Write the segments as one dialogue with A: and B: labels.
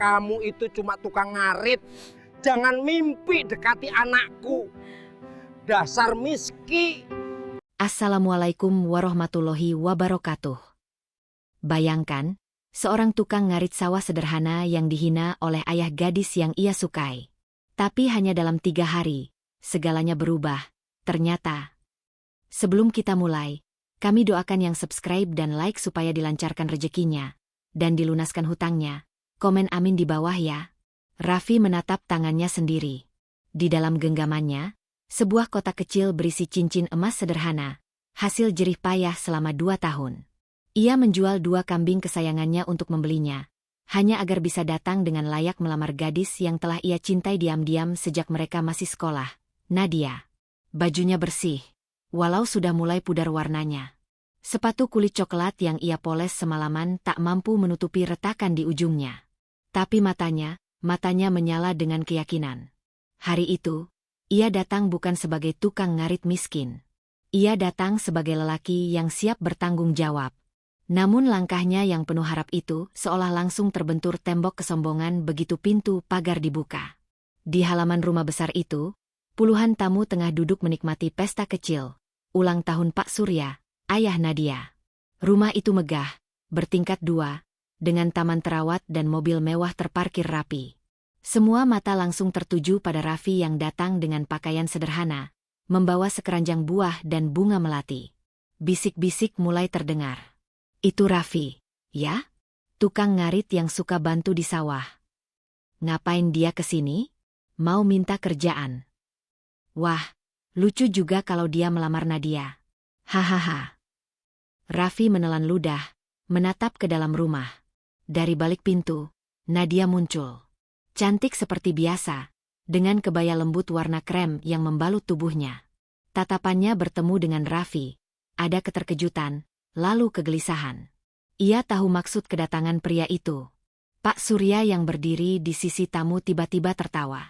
A: kamu itu cuma tukang ngarit. Jangan mimpi dekati anakku. Dasar miskin.
B: Assalamualaikum warahmatullahi wabarakatuh. Bayangkan, seorang tukang ngarit sawah sederhana yang dihina oleh ayah gadis yang ia sukai. Tapi hanya dalam 3 hari, segalanya berubah, ternyata. Sebelum kita mulai, kami doakan yang subscribe dan like supaya dilancarkan rezekinya, dan dilunaskan hutangnya. Komen amin di bawah ya. Raffi menatap tangannya sendiri. Di dalam genggamannya, sebuah kotak kecil berisi cincin emas sederhana, hasil jerih payah selama 2 tahun. Ia menjual 2 kambing kesayangannya untuk membelinya, hanya agar bisa datang dengan layak melamar gadis yang telah ia cintai diam-diam sejak mereka masih sekolah, Nadia. Bajunya bersih, walau sudah mulai pudar warnanya. Sepatu kulit coklat yang ia poles semalaman tak mampu menutupi retakan di ujungnya. Tapi matanya menyala dengan keyakinan. Hari itu, ia datang bukan sebagai tukang ngarit miskin. Ia datang sebagai lelaki yang siap bertanggung jawab. Namun langkahnya yang penuh harap itu seolah langsung terbentur tembok kesombongan begitu pintu pagar dibuka. Di halaman rumah besar itu, puluhan tamu tengah duduk menikmati pesta kecil, ulang tahun Pak Surya, ayah Nadia. Rumah itu megah, bertingkat 2, dengan taman terawat dan mobil mewah terparkir rapi. Semua mata langsung tertuju pada Raffi yang datang dengan pakaian sederhana, membawa sekeranjang buah dan bunga melati. Bisik-bisik mulai terdengar. Itu Raffi, ya? Tukang ngarit yang suka bantu di sawah. Ngapain dia kesini? Mau minta kerjaan. Wah, lucu juga kalau dia melamar Nadia. Hahaha. Raffi menelan ludah, menatap ke dalam rumah. Dari balik pintu, Nadia muncul. Cantik seperti biasa, dengan kebaya lembut warna krem yang membalut tubuhnya. Tatapannya bertemu dengan Raffi. Ada keterkejutan, lalu kegelisahan. Ia tahu maksud kedatangan pria itu. Pak Surya yang berdiri di sisi tamu tiba-tiba tertawa.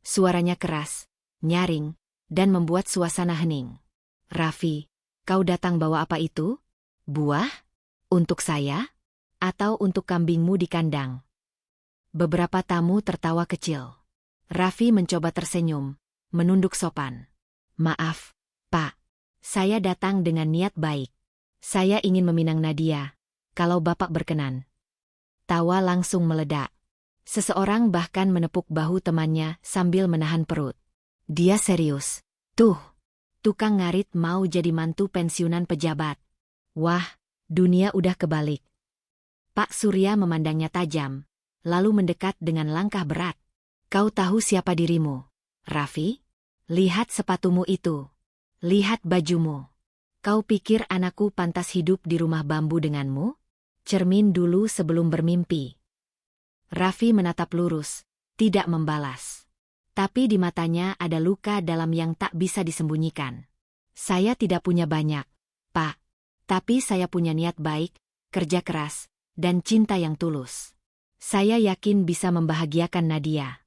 B: Suaranya keras, nyaring, dan membuat suasana hening. Raffi, kau datang bawa apa itu? Buah? Untuk saya? Atau untuk kambingmu di kandang? Beberapa tamu tertawa kecil. Raffi mencoba tersenyum, menunduk sopan. Maaf, Pak. Saya datang dengan niat baik. Saya ingin meminang Nadia, kalau Bapak berkenan. Tawa langsung meledak. Seseorang bahkan menepuk bahu temannya sambil menahan perut. Dia serius. Tuh, tukang ngarit mau jadi mantu pensiunan pejabat. Wah, dunia udah kebalik. Pak Surya memandangnya tajam, lalu mendekat dengan langkah berat. Kau tahu siapa dirimu, Raffi? Lihat sepatumu itu. Lihat bajumu. Kau pikir anakku pantas hidup di rumah bambu denganmu? Cermin dulu sebelum bermimpi. Raffi menatap lurus, tidak membalas. Tapi di matanya ada luka dalam yang tak bisa disembunyikan. Saya tidak punya banyak, Pak. Tapi saya punya niat baik, kerja keras, dan cinta yang tulus. Saya yakin bisa membahagiakan Nadia.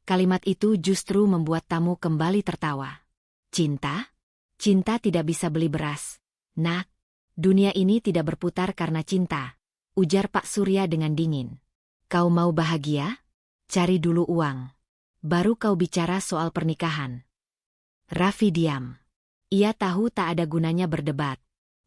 B: Kalimat itu justru membuat tamu kembali tertawa. Cinta? Cinta tidak bisa beli beras. Nak, dunia ini tidak berputar karena cinta, ujar Pak Surya dengan dingin. Kau mau bahagia? Cari dulu uang. Baru kau bicara soal pernikahan. Raffi diam. Ia tahu tak ada gunanya berdebat.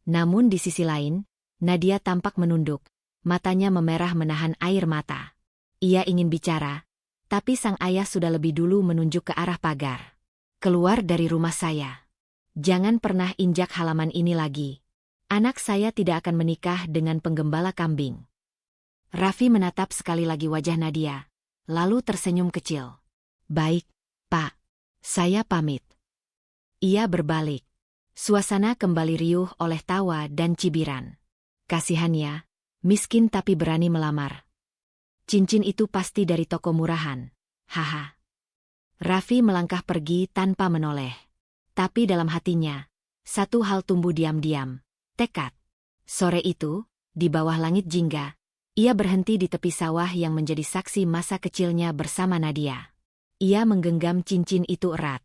B: Namun di sisi lain, Nadia tampak menunduk, matanya memerah menahan air mata. Ia ingin bicara, tapi sang ayah sudah lebih dulu menunjuk ke arah pagar. Keluar dari rumah saya. Jangan pernah injak halaman ini lagi. Anak saya tidak akan menikah dengan penggembala kambing. Raffi menatap sekali lagi wajah Nadia, lalu tersenyum kecil. Baik, Pak. Saya pamit. Ia berbalik. Suasana kembali riuh oleh tawa dan cibiran. Kasihannya, miskin tapi berani melamar. Cincin itu pasti dari toko murahan. Haha. Raffi melangkah pergi tanpa menoleh. Tapi dalam hatinya, satu hal tumbuh diam-diam. Tekad. Sore itu, di bawah langit jingga, ia berhenti di tepi sawah yang menjadi saksi masa kecilnya bersama Nadia. Ia menggenggam cincin itu erat.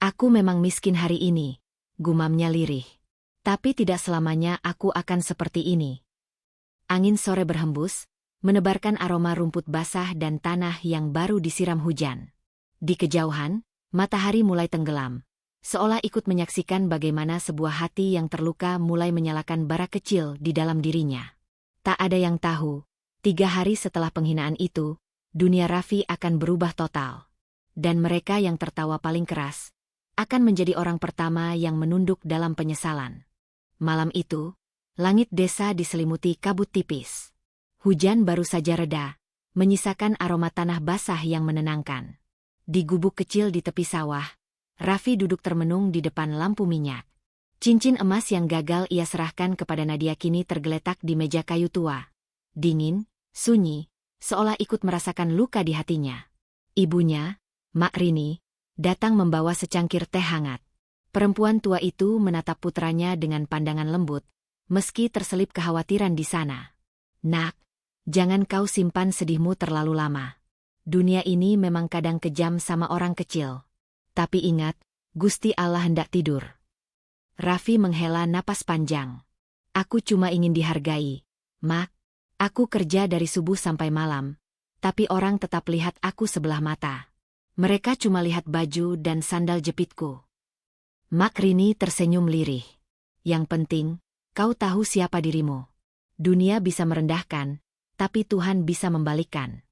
B: Aku memang miskin hari ini, gumamnya lirih. Tapi tidak selamanya aku akan seperti ini. Angin sore berhembus, menebarkan aroma rumput basah dan tanah yang baru disiram hujan. Di kejauhan, matahari mulai tenggelam, seolah ikut menyaksikan bagaimana sebuah hati yang terluka mulai menyalakan bara kecil di dalam dirinya. Tak ada yang tahu, 3 hari setelah penghinaan itu, dunia Raffi akan berubah total. Dan mereka yang tertawa paling keras akan menjadi orang pertama yang menunduk dalam penyesalan. Malam itu, langit desa diselimuti kabut tipis. Hujan baru saja reda, menyisakan aroma tanah basah yang menenangkan. Di gubuk kecil di tepi sawah, Raffi duduk termenung di depan lampu minyak. Cincin emas yang gagal ia serahkan kepada Nadia kini tergeletak di meja kayu tua. Dingin, sunyi, seolah ikut merasakan luka di hatinya. Ibunya, Mak Rini, datang membawa secangkir teh hangat. Perempuan tua itu menatap putranya dengan pandangan lembut, meski terselip kekhawatiran di sana. Nak, jangan kau simpan sedihmu terlalu lama. Dunia ini memang kadang kejam sama orang kecil. Tapi ingat, Gusti Allah hendak tidur. Raffi menghela napas panjang. Aku cuma ingin dihargai, Mak. Aku kerja dari subuh sampai malam, tapi orang tetap lihat aku sebelah mata. Mereka cuma lihat baju dan sandal jepitku. Mak Rini tersenyum lirih. Yang penting, kau tahu siapa dirimu. Dunia bisa merendahkan, tapi Tuhan bisa membalikkan.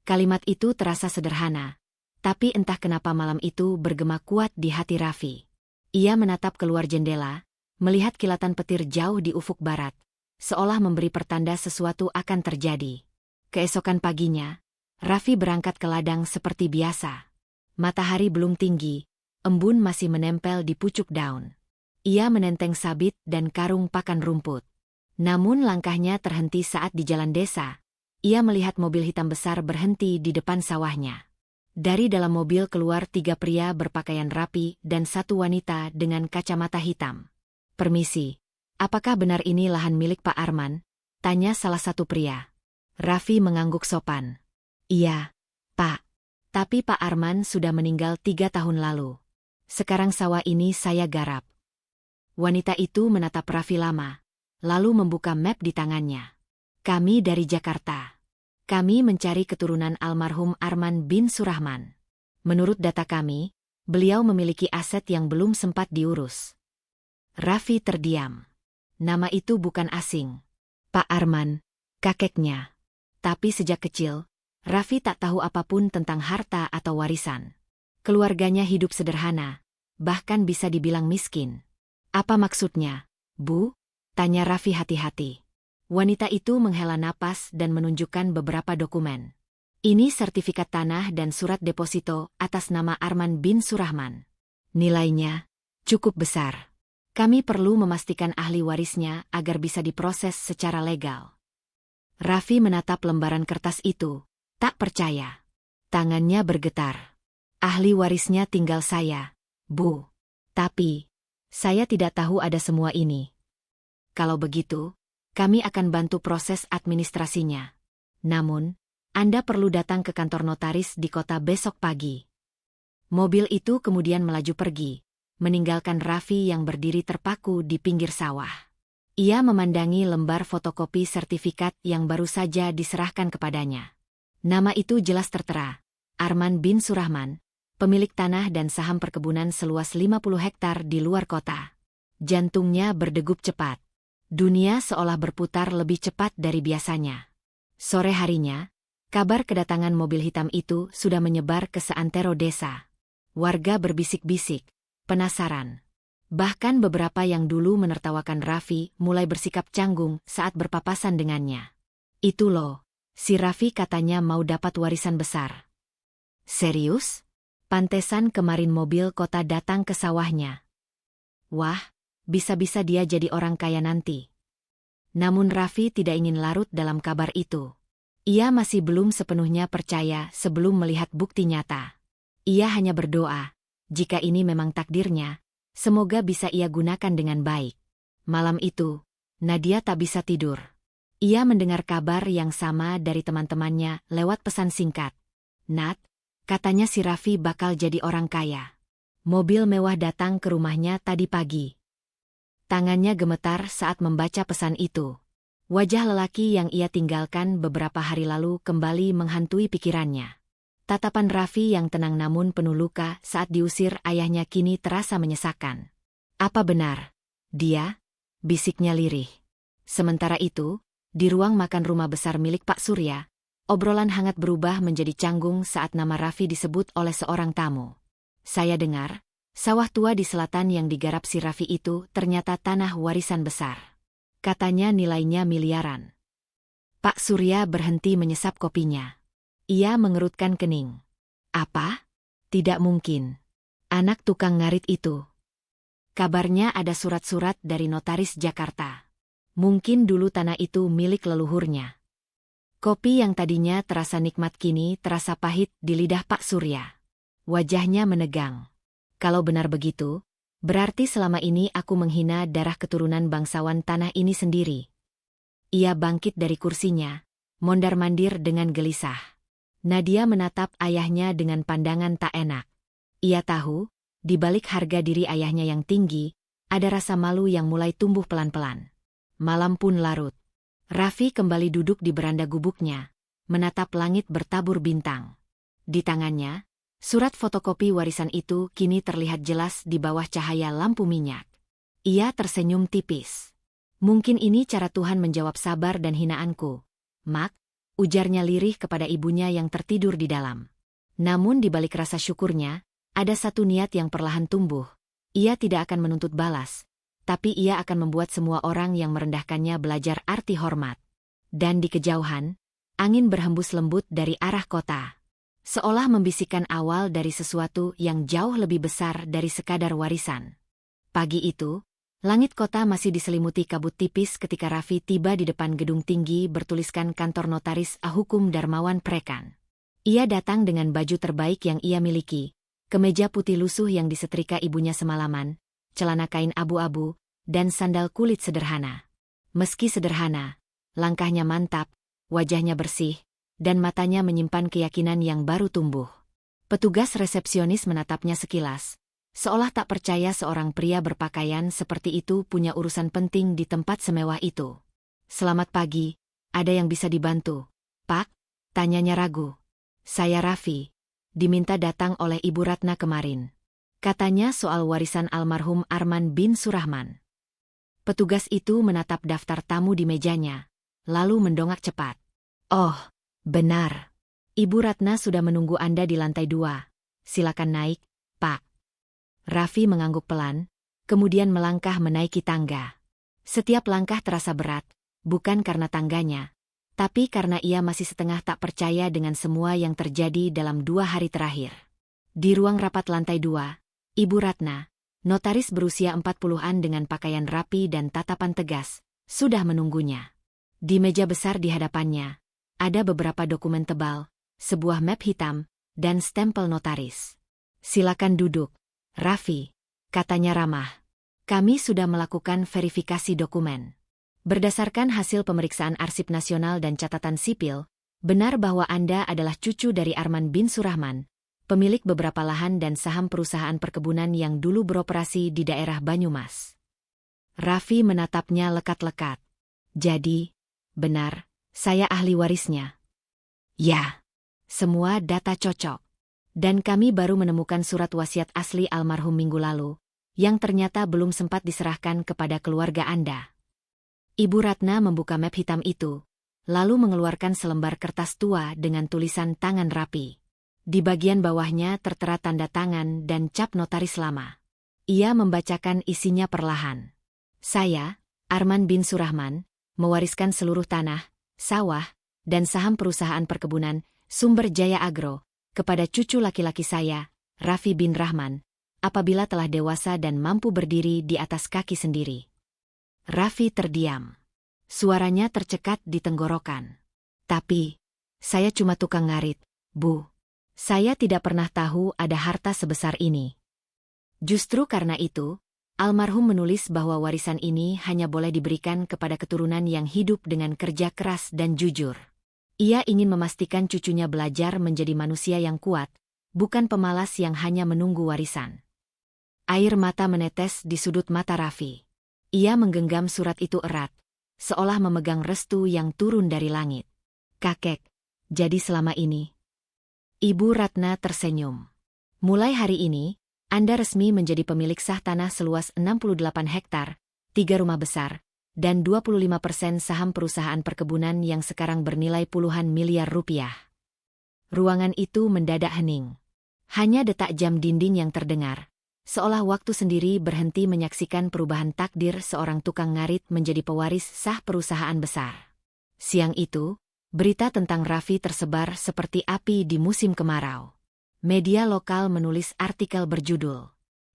B: Kalimat itu terasa sederhana, tapi entah kenapa malam itu bergema kuat di hati Raffi. Ia menatap keluar jendela, melihat kilatan petir jauh di ufuk barat, seolah memberi pertanda sesuatu akan terjadi. Keesokan paginya, Raffi berangkat ke ladang seperti biasa. Matahari belum tinggi, embun masih menempel di pucuk daun. Ia menenteng sabit dan karung pakan rumput. Namun langkahnya terhenti saat di jalan desa. Ia melihat mobil hitam besar berhenti di depan sawahnya. Dari dalam mobil keluar 3 pria berpakaian rapi dan 1 wanita dengan kacamata hitam. Permisi, apakah benar ini lahan milik Pak Arman? Tanya salah satu pria. Raffi mengangguk sopan. Iya, Pak. Tapi Pak Arman sudah meninggal 3 tahun lalu. Sekarang sawah ini saya garap. Wanita itu menatap Raffi lama, lalu membuka map di tangannya. Kami dari Jakarta. Kami mencari keturunan almarhum Arman bin Surahman. Menurut data kami, beliau memiliki aset yang belum sempat diurus. Raffi terdiam. Nama itu bukan asing. Pak Arman, kakeknya. Tapi sejak kecil, Raffi tak tahu apapun tentang harta atau warisan. Keluarganya hidup sederhana, bahkan bisa dibilang miskin. Apa maksudnya, Bu? Tanya Raffi hati-hati. Wanita itu menghela napas dan menunjukkan beberapa dokumen. Ini sertifikat tanah dan surat deposito atas nama Arman bin Surahman. Nilainya cukup besar. Kami perlu memastikan ahli warisnya agar bisa diproses secara legal. Raffi menatap lembaran kertas itu, tak percaya. Tangannya bergetar. Ahli warisnya tinggal saya, Bu. Tapi, saya tidak tahu ada semua ini. Kalau begitu, kami akan bantu proses administrasinya. Namun, Anda perlu datang ke kantor notaris di kota besok pagi. Mobil itu kemudian melaju pergi, meninggalkan Raffi yang berdiri terpaku di pinggir sawah. Ia memandangi lembar fotokopi sertifikat yang baru saja diserahkan kepadanya. Nama itu jelas tertera, Arman bin Surahman, pemilik tanah dan saham perkebunan seluas 50 hektar di luar kota. Jantungnya berdegup cepat. Dunia seolah berputar lebih cepat dari biasanya. Sore harinya, kabar kedatangan mobil hitam itu sudah menyebar ke seantero desa. Warga berbisik-bisik, penasaran. Bahkan beberapa yang dulu menertawakan Raffi mulai bersikap canggung saat berpapasan dengannya. Itu loh, si Raffi katanya mau dapat warisan besar. Serius? Pantesan kemarin mobil kota datang ke sawahnya. Wah, bisa-bisa dia jadi orang kaya nanti. Namun Raffi tidak ingin larut dalam kabar itu. Ia masih belum sepenuhnya percaya sebelum melihat bukti nyata. Ia hanya berdoa, jika ini memang takdirnya, semoga bisa ia gunakan dengan baik. Malam itu, Nadia tak bisa tidur. Ia mendengar kabar yang sama dari teman-temannya lewat pesan singkat. Nat, katanya si Raffi bakal jadi orang kaya. Mobil mewah datang ke rumahnya tadi pagi. Tangannya gemetar saat membaca pesan itu. Wajah lelaki yang ia tinggalkan beberapa hari lalu kembali menghantui pikirannya. Tatapan Raffi yang tenang namun penuh luka saat diusir ayahnya kini terasa menyesakan. Apa benar? Dia? Bisiknya lirih. Sementara itu, di ruang makan rumah besar milik Pak Surya, obrolan hangat berubah menjadi canggung saat nama Raffi disebut oleh seorang tamu. Saya dengar, sawah tua di selatan yang digarap si Raffi itu ternyata tanah warisan besar. Katanya nilainya miliaran. Pak Surya berhenti menyesap kopinya. Ia mengerutkan kening. Apa? Tidak mungkin. Anak tukang ngarit itu. Kabarnya ada surat-surat dari notaris Jakarta. Mungkin dulu tanah itu milik leluhurnya. Kopi yang tadinya terasa nikmat kini terasa pahit di lidah Pak Surya. Wajahnya menegang. Kalau benar begitu, berarti selama ini aku menghina darah keturunan bangsawan tanah ini sendiri. Ia bangkit dari kursinya, mondar-mandir dengan gelisah. Nadia menatap ayahnya dengan pandangan tak enak. Ia tahu, di balik harga diri ayahnya yang tinggi, ada rasa malu yang mulai tumbuh pelan-pelan. Malam pun larut. Raffi kembali duduk di beranda gubuknya, menatap langit bertabur bintang. Di tangannya, surat fotokopi warisan itu kini terlihat jelas di bawah cahaya lampu minyak. Ia tersenyum tipis. Mungkin ini cara Tuhan menjawab sabar dan hinaanku. Mak, ujarnya lirih kepada ibunya yang tertidur di dalam. Namun di balik rasa syukurnya, ada satu niat yang perlahan tumbuh. Ia tidak akan menuntut balas, tapi ia akan membuat semua orang yang merendahkannya belajar arti hormat. Dan di kejauhan, angin berhembus lembut dari arah kota. Seolah membisikkan awal dari sesuatu yang jauh lebih besar dari sekadar warisan. Pagi itu, langit kota masih diselimuti kabut tipis ketika Raffi tiba di depan gedung tinggi bertuliskan kantor notaris Hukum Darmawan Prekan. Ia datang dengan baju terbaik yang ia miliki, kemeja putih lusuh yang disetrika ibunya semalaman, celana kain abu-abu, dan sandal kulit sederhana. Meski sederhana, langkahnya mantap, wajahnya bersih, dan matanya menyimpan keyakinan yang baru tumbuh. Petugas resepsionis menatapnya sekilas, seolah tak percaya seorang pria berpakaian seperti itu punya urusan penting di tempat semewah itu. "Selamat pagi, ada yang bisa dibantu, Pak?" tanyanya ragu. "Saya Raffi, diminta datang oleh Ibu Ratna kemarin," katanya soal warisan almarhum Arman bin Surahman. Petugas itu menatap daftar tamu di mejanya, lalu mendongak cepat. "Oh, benar. Ibu Ratna sudah menunggu Anda di lantai 2. Silakan naik, Pak." Raffi mengangguk pelan, kemudian melangkah menaiki tangga. Setiap langkah terasa berat, bukan karena tangganya, tapi karena ia masih setengah tak percaya dengan semua yang terjadi dalam 2 hari terakhir. Di ruang rapat lantai 2, Ibu Ratna, notaris berusia 40-an dengan pakaian rapi dan tatapan tegas, sudah menunggunya. Di meja besar di hadapannya, ada beberapa dokumen tebal, sebuah map hitam, dan stempel notaris. "Silakan duduk, Raffi," katanya ramah. "Kami sudah melakukan verifikasi dokumen. Berdasarkan hasil pemeriksaan Arsip Nasional dan Catatan Sipil, benar bahwa Anda adalah cucu dari Arman bin Surahman, pemilik beberapa lahan dan saham perusahaan perkebunan yang dulu beroperasi di daerah Banyumas." Raffi menatapnya lekat-lekat. "Jadi, benar, saya ahli warisnya?" "Ya, semua data cocok. Dan kami baru menemukan surat wasiat asli almarhum minggu lalu, yang ternyata belum sempat diserahkan kepada keluarga Anda." Ibu Ratna membuka map hitam itu, lalu mengeluarkan selembar kertas tua dengan tulisan tangan rapi. Di bagian bawahnya tertera tanda tangan dan cap notaris lama. Ia membacakan isinya perlahan. "Saya, Arman bin Surahman, mewariskan seluruh tanah, sawah, dan saham perusahaan perkebunan Sumber Jaya Agro kepada cucu laki-laki saya, Raffi bin Rahman, apabila telah dewasa dan mampu berdiri di atas kaki sendiri." Raffi terdiam. Suaranya tercekat di tenggorokan. "Tapi, saya cuma tukang ngarit, Bu. Saya tidak pernah tahu ada harta sebesar ini." Justru karena itu, almarhum menulis bahwa warisan ini hanya boleh diberikan kepada keturunan yang hidup dengan kerja keras dan jujur. Ia ingin memastikan cucunya belajar menjadi manusia yang kuat, bukan pemalas yang hanya menunggu warisan. Air mata menetes di sudut mata Raffi. Ia menggenggam surat itu erat, seolah memegang restu yang turun dari langit. Kakek, jadi selama ini. Ibu Ratna tersenyum. Mulai hari ini, Anda resmi menjadi pemilik sah tanah seluas 68 hektar, 3 rumah besar, dan 25% saham perusahaan perkebunan yang sekarang bernilai puluhan miliar rupiah. Ruangan itu mendadak hening. Hanya detak jam dinding yang terdengar, seolah waktu sendiri berhenti menyaksikan perubahan takdir seorang tukang ngarit menjadi pewaris sah perusahaan besar. Siang itu, berita tentang Raffi tersebar seperti api di musim kemarau. Media lokal menulis artikel berjudul,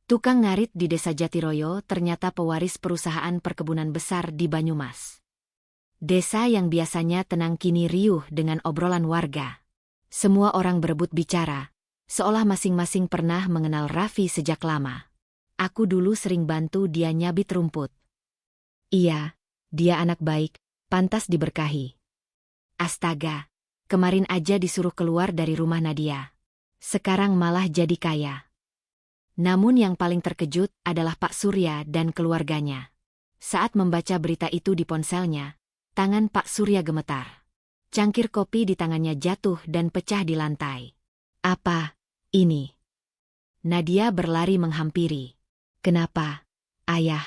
B: "Tukang ngarit di Desa Jatiroyo ternyata pewaris perusahaan perkebunan besar di Banyumas." Desa yang biasanya tenang kini riuh dengan obrolan warga. Semua orang berebut bicara, seolah masing-masing pernah mengenal Raffi sejak lama. "Aku dulu sering bantu dia nyabit rumput. Iya, dia anak baik, pantas diberkahi. Astaga, kemarin aja disuruh keluar dari rumah Nadia. Sekarang malah jadi kaya." Namun yang paling terkejut adalah Pak Surya dan keluarganya. Saat membaca berita itu di ponselnya, tangan Pak Surya gemetar. Cangkir kopi di tangannya jatuh dan pecah di lantai. "Apa ini?" Nadia berlari menghampiri. "Kenapa, Ayah?"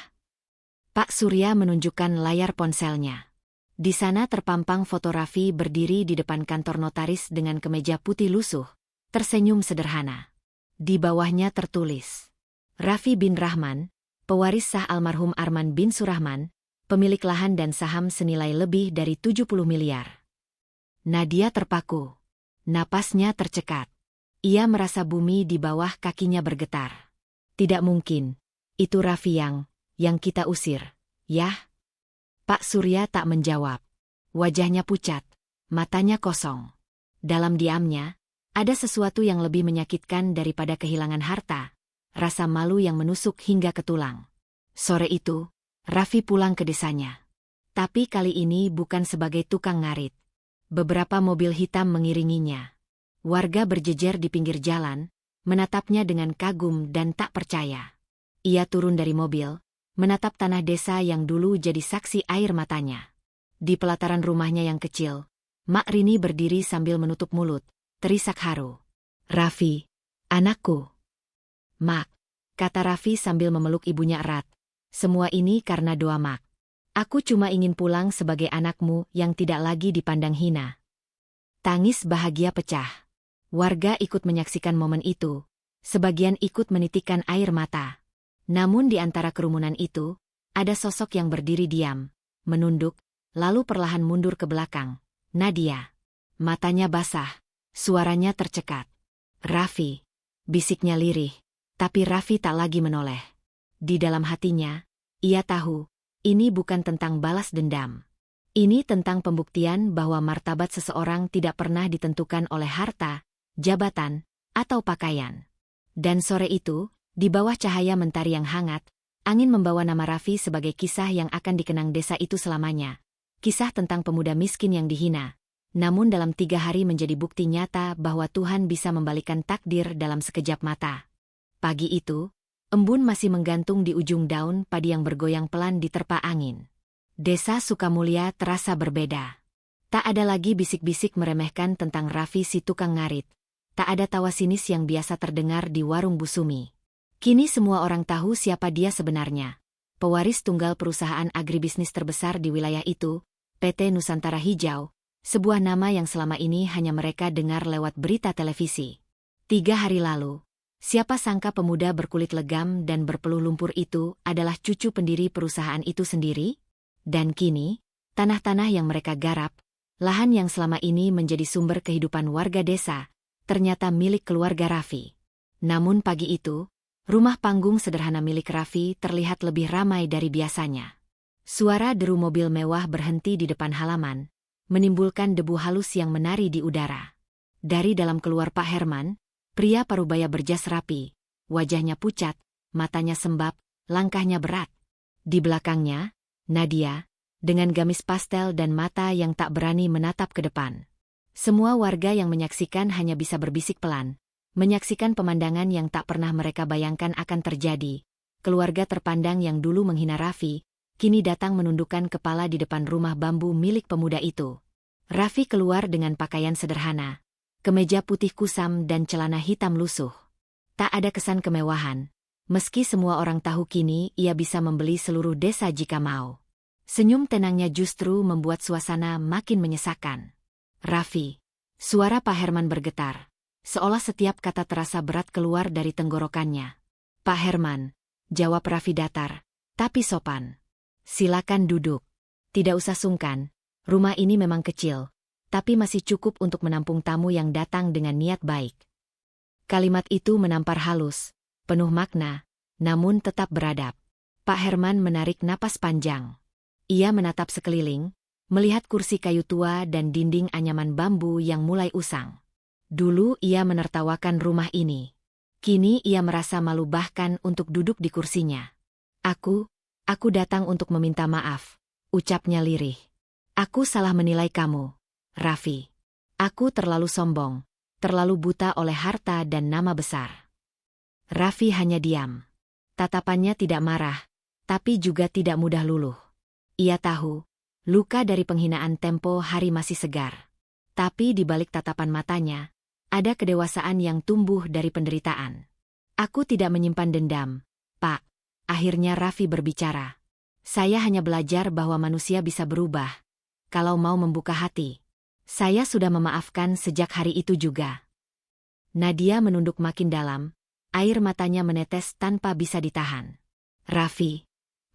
B: Pak Surya menunjukkan layar ponselnya. Di sana terpampang foto Raffi berdiri di depan kantor notaris dengan kemeja putih lusuh, tersenyum sederhana. Di bawahnya tertulis, "Raffi bin Rahman, pewaris sah almarhum Arman bin Surahman, pemilik lahan dan saham senilai lebih dari 70 miliar. Nadia terpaku. Napasnya tercekat. Ia merasa bumi di bawah kakinya bergetar. "Tidak mungkin. Itu Raffi yang kita usir, yah?" Pak Surya tak menjawab. Wajahnya pucat, matanya kosong. Dalam diamnya, ada sesuatu yang lebih menyakitkan daripada kehilangan harta, rasa malu yang menusuk hingga ke tulang. Sore itu, Raffi pulang ke desanya. Tapi kali ini bukan sebagai tukang ngarit. Beberapa mobil hitam mengiringinya. Warga berjejer di pinggir jalan, menatapnya dengan kagum dan tak percaya. Ia turun dari mobil, menatap tanah desa yang dulu jadi saksi air matanya. Di pelataran rumahnya yang kecil, Mak Rini berdiri sambil menutup mulut, terisak haru. "Raffi, anakku." "Mak," kata Raffi sambil memeluk ibunya erat. "Semua ini karena doa Mak. Aku cuma ingin pulang sebagai anakmu yang tidak lagi dipandang hina." Tangis bahagia pecah. Warga ikut menyaksikan momen itu, sebagian ikut menitikkan air mata. Namun di antara kerumunan itu, ada sosok yang berdiri diam, menunduk, lalu perlahan mundur ke belakang. Nadia. Matanya basah, suaranya tercekat. "Raffi," bisiknya lirih, tapi Raffi tak lagi menoleh. Di dalam hatinya, ia tahu, ini bukan tentang balas dendam. Ini tentang pembuktian bahwa martabat seseorang tidak pernah ditentukan oleh harta, jabatan, atau pakaian. Dan sore itu, di bawah cahaya mentari yang hangat, angin membawa nama Raffi sebagai kisah yang akan dikenang desa itu selamanya. Kisah tentang pemuda miskin yang dihina, namun dalam 3 hari menjadi bukti nyata bahwa Tuhan bisa membalikan takdir dalam sekejap mata. Pagi itu, embun masih menggantung di ujung daun padi yang bergoyang pelan diterpa angin. Desa Sukamulya terasa berbeda. Tak ada lagi bisik-bisik meremehkan tentang Raffi si tukang ngarit. Tak ada tawa sinis yang biasa terdengar di warung Bu Sumi. Kini semua orang tahu siapa dia sebenarnya. Pewaris tunggal perusahaan agribisnis terbesar di wilayah itu, PT Nusantara Hijau, sebuah nama yang selama ini hanya mereka dengar lewat berita televisi. 3 hari lalu, siapa sangka pemuda berkulit legam dan berpeluh lumpur itu adalah cucu pendiri perusahaan itu sendiri? Dan kini, tanah-tanah yang mereka garap, lahan yang selama ini menjadi sumber kehidupan warga desa, ternyata milik keluarga Raffi. Namun pagi itu, rumah panggung sederhana milik Raffi terlihat lebih ramai dari biasanya. Suara deru mobil mewah berhenti di depan halaman, menimbulkan debu halus yang menari di udara. Dari dalam keluar Pak Herman, pria parubaya berjas rapi, wajahnya pucat, matanya sembab, langkahnya berat. Di belakangnya, Nadia, dengan gamis pastel dan mata yang tak berani menatap ke depan. Semua warga yang menyaksikan hanya bisa berbisik pelan, menyaksikan pemandangan yang tak pernah mereka bayangkan akan terjadi. Keluarga terpandang yang dulu menghina Raffi, kini datang menundukkan kepala di depan rumah bambu milik pemuda itu. Raffi keluar dengan pakaian sederhana, kemeja putih kusam dan celana hitam lusuh. Tak ada kesan kemewahan, meski semua orang tahu kini ia bisa membeli seluruh desa jika mau. Senyum tenangnya justru membuat suasana makin menyesakan. Raffi. Suara Pak Herman bergetar, seolah setiap kata terasa berat keluar dari tenggorokannya. Pak Herman, jawab Raffi datar, tapi sopan. Silakan duduk. Tidak usah sungkan, rumah ini memang kecil, tapi masih cukup untuk menampung tamu yang datang dengan niat baik. Kalimat itu menampar halus, penuh makna, namun tetap beradab. Pak Herman menarik napas panjang. Ia menatap sekeliling, melihat kursi kayu tua dan dinding anyaman bambu yang mulai usang. Dulu ia menertawakan rumah ini. Kini ia merasa malu bahkan untuk duduk di kursinya. Aku datang untuk meminta maaf, ucapnya lirih. Aku salah menilai kamu, Raffi. Aku terlalu sombong, terlalu buta oleh harta dan nama besar. Raffi hanya diam. Tatapannya tidak marah, tapi juga tidak mudah luluh. Ia tahu, luka dari penghinaan tempo hari masih segar. Tapi di balik tatapan matanya, ada kedewasaan yang tumbuh dari penderitaan. Aku tidak menyimpan dendam, Pak. Akhirnya Raffi berbicara. Saya hanya belajar bahwa manusia bisa berubah, kalau mau membuka hati. Saya sudah memaafkan sejak hari itu juga. Nadia menunduk makin dalam, air matanya menetes tanpa bisa ditahan. Raffi,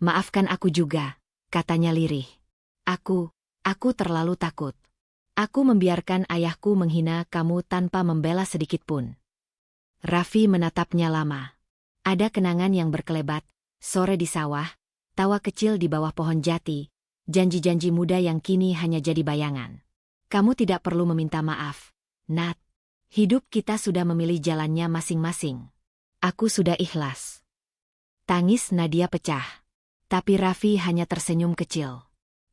B: maafkan aku juga, katanya lirih. Aku terlalu takut. Aku membiarkan ayahku menghina kamu tanpa membela sedikit pun. Raffi menatapnya lama. Ada kenangan yang berkelebat, sore di sawah, tawa kecil di bawah pohon jati, janji-janji muda yang kini hanya jadi bayangan. Kamu tidak perlu meminta maaf, Nat. Hidup kita sudah memilih jalannya masing-masing. Aku sudah ikhlas. Tangis Nadia pecah. Tapi Raffi hanya tersenyum kecil.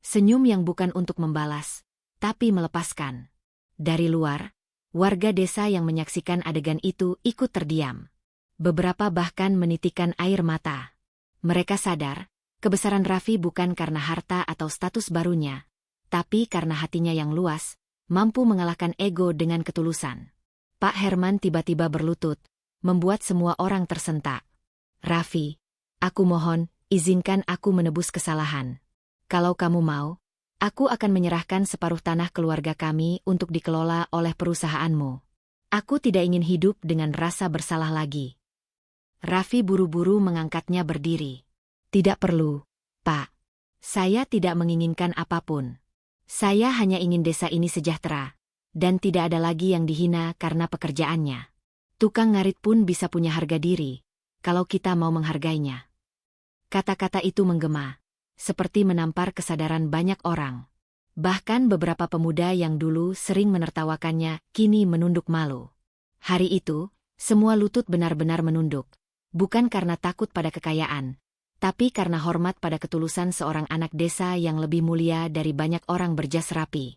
B: Senyum yang bukan untuk membalas, tapi melepaskan. Dari luar, warga desa yang menyaksikan adegan itu ikut terdiam. Beberapa bahkan menitikkan air mata. Mereka sadar, kebesaran Raffi bukan karena harta atau status barunya, tapi karena hatinya yang luas, mampu mengalahkan ego dengan ketulusan. Pak Herman tiba-tiba berlutut, membuat semua orang tersentak. Raffi, aku mohon, izinkan aku menebus kesalahan. Kalau kamu mau, aku akan menyerahkan separuh tanah keluarga kami untuk dikelola oleh perusahaanmu. Aku tidak ingin hidup dengan rasa bersalah lagi. Raffi buru-buru mengangkatnya berdiri. Tidak perlu, Pak. Saya tidak menginginkan apapun. Saya hanya ingin desa ini sejahtera, dan tidak ada lagi yang dihina karena pekerjaannya. Tukang ngarit pun bisa punya harga diri, kalau kita mau menghargainya. Kata-kata itu menggema, seperti menampar kesadaran banyak orang. Bahkan beberapa pemuda yang dulu sering menertawakannya, kini menunduk malu. Hari itu, semua lutut benar-benar menunduk. Bukan karena takut pada kekayaan, tapi karena hormat pada ketulusan seorang anak desa yang lebih mulia dari banyak orang berjas rapi.